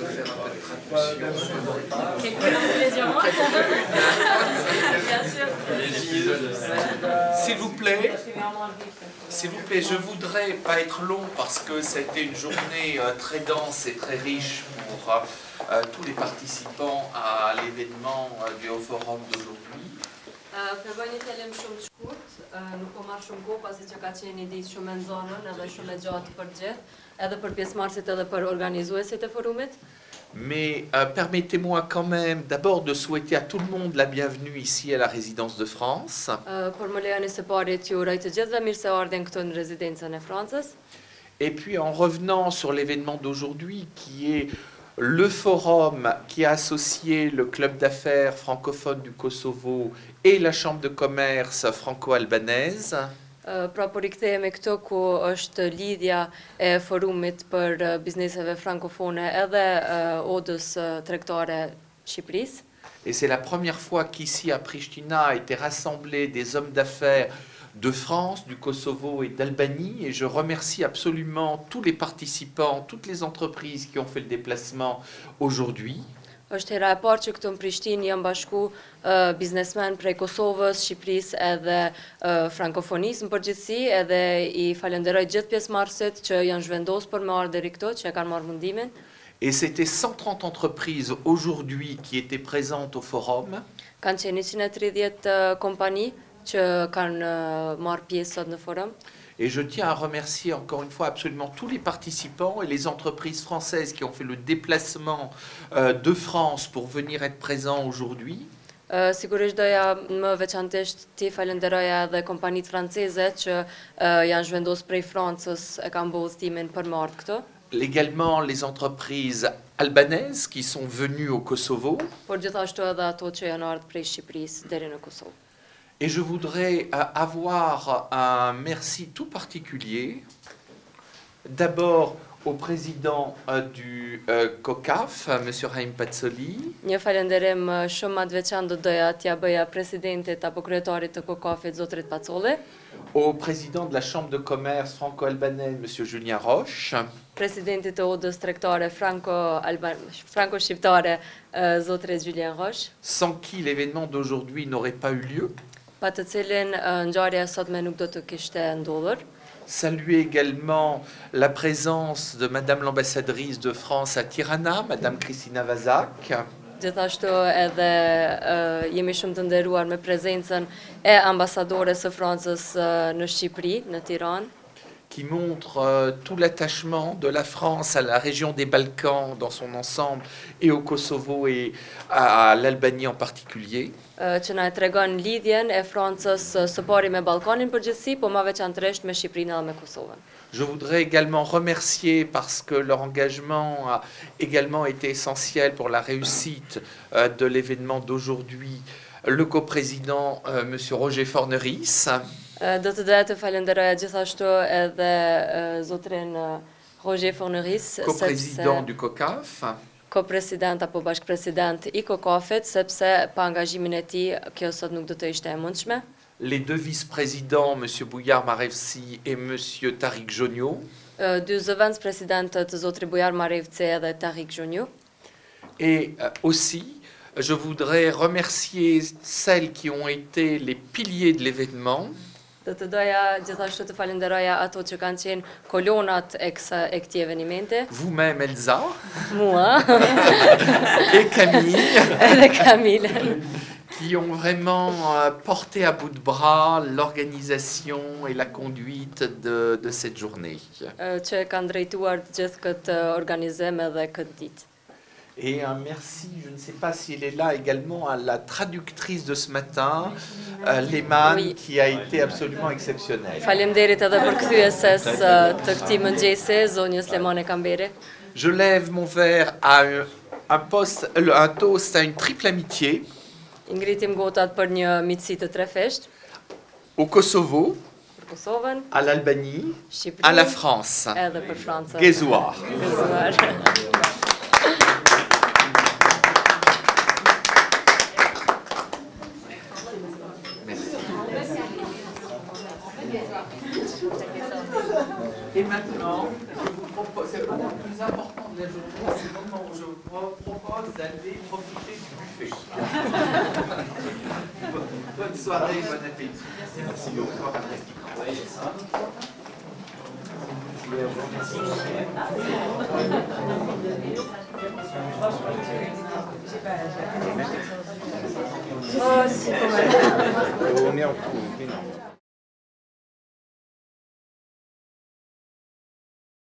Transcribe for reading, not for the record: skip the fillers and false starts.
peux faire un peu de traduction. Avec plaisir, moi. Bien sûr. S'il vous plaît, je voudrais pas être long parce que ça a été une journée très dense et très riche pour tous les participants à l'événement du Haut Forum d'aujourd'hui. Përbëj një talim shumë të shkurt, nuk po marr shumë kohë pasi që ka qenë një ditë shumë e nxonën edhe shumë e gjatë për gjithë, edhe për pjesëmarrësit edhe për organizuesit e forumit. Mais permettez-moi quand même d'abord de souhaiter à tout le monde la bienvenue ici à la résidence de France. Por më lejoni së pari t'ju uroj të gjithëve mirëseardhjen këtu në rezidencën e Francës. Et puis en revenant sur l'événement d'aujourd'hui qui est le forum qui a associé le club d'affaires francophone du Kosovo et la chambre de commerce franco-albanaise. Pra po rikthehemi këtu ku është lidhja e forumit për bizneseve frankofone edhe odës tregtare Shqipërisë. Et c'est la première fois qu'ici à Pristina a été rassemblés des hommes d'affaires de France, du Kosovo et d'Albanie. Et je remercie absolument tous les participants, toutes les entreprises qui ont fait le déplacement aujourd'hui. Është hera e parë që këtu në Prishtinë janë bashku biznesmen prej Kosovës, Shqipërisë edhe frankofonisë në përgjithësi, edhe I falenderoj gjithë pjesëmarrësit që janë zhvendosur për me ardhur deri këtu, që e kanë marrë mundimin. Et c'était 130 entreprises aujourd'hui qui étaient présentes au forum. Kanë qenë 130 kompani që kanë marrë pjesë sot në forum. Et je tiens à remercier encore une fois absolument tous les participants et les entreprises françaises qui ont fait le déplacement de France pour venir être présents aujourd'hui. Sigurisht doja më veçantisht t'i falenderoja edhe kompanitë franceze që janë zhvendosur prej Francës e kanë bërë udhëtimin për më ardh këtu. Également les entreprises albanaises qui sont venues au Kosovo. Por gjithashtu edhe ato që janë ardhur prej Shqipërisë deri në Kosovë. Et je voudrais avoir un merci tout particulier, d'abord au président du COCAF, M. Haim Pazzoli. Një falenderim shumë më të veçantë doja t'ia bëja presidentit apo kryetarit të COCAF-it zotrit Pazzoli. Au président de la Chambre de commerce franco-albanaise, M. Julien Roche. Presidentit të odës tregtare franco-shqiptare, zotrit Julien Roche. Sans qui l'événement d'aujourd'hui n'aurait pas eu lieu. Pa të cilin ngjarja sotme nuk do të kishte ndodhur. Saluer également la présence de Madame l'ambassadrice de France à Tirana, Madame Christina Vazak. Gjithashtu edhe jemi shumë të nderuar me prezencën e ambasadores së Francës në Shqipëri, në Tiranë. Qui montre tout l'attachement de la France à la région des Balkans dans son ensemble et au Kosovo et à l'Albanie en particulier. Që na e tregon lidhjen e Francës së pari me Ballkanin përgjithësi, po më veçanërisht me Shqipërinë dhe me Kosovën. Je voudrais également remercier parce que leur engagement a également été essentiel pour la réussite de l'événement d'aujourd'hui, le coprésident M. Roger Forneris. Do të doja të falenderoja gjithashtu edhe zotrin Roger Forneris, coprésident du COCAF. Ko-president apo bashkëpresident I COCAF-it, sepse pa angazhimin e tij kjo sot nuk do të ishte e mundshme. Les deux vice-présidents, M. Bouillard Marevci et M. Tariq Jonio. Dy zëvendës-presidentët, zotri Bouillard Marevci edhe Tariq Jonio. Et aussi, je voudrais remercier celles qui ont été les piliers de l'événement. Do të doja gjithashtu të falenderoja ato që kanë qenë kolonat e këtij eventi. Vous-même, Elsa. Mua. Et Camille. Edhe Camille. Qui ont vraiment porté à bout de bras l'organisation et la conduite de cette journée. Që kanë drejtuar gjithë këtë organizim edhe këtë ditë. Et un merci, je ne sais pas s'il est là également, à la traductrice de ce matin, Leman, oui, qui a été absolument exceptionnelle. Faleminderit edhe për kthyeses të këtij mëngjesi, zonjës Lemane Kamberi. Je lève mon verre à un toast à une triple amitié. Ngritim gotat për një miqësi të trefesht. Au Kosovo, për Kosovën, à l'Albanie, Shqipëri, à la France. Edhe për Francën. Gezuar. Gezuar. Et maintenant, je vous propose, c'est le moment le plus important de la journée, c'est le moment où je propose d'aller profiter du buffet. Bonne soirée, bon appétit. Merci beaucoup. Oh, si, quand même. On est en cours.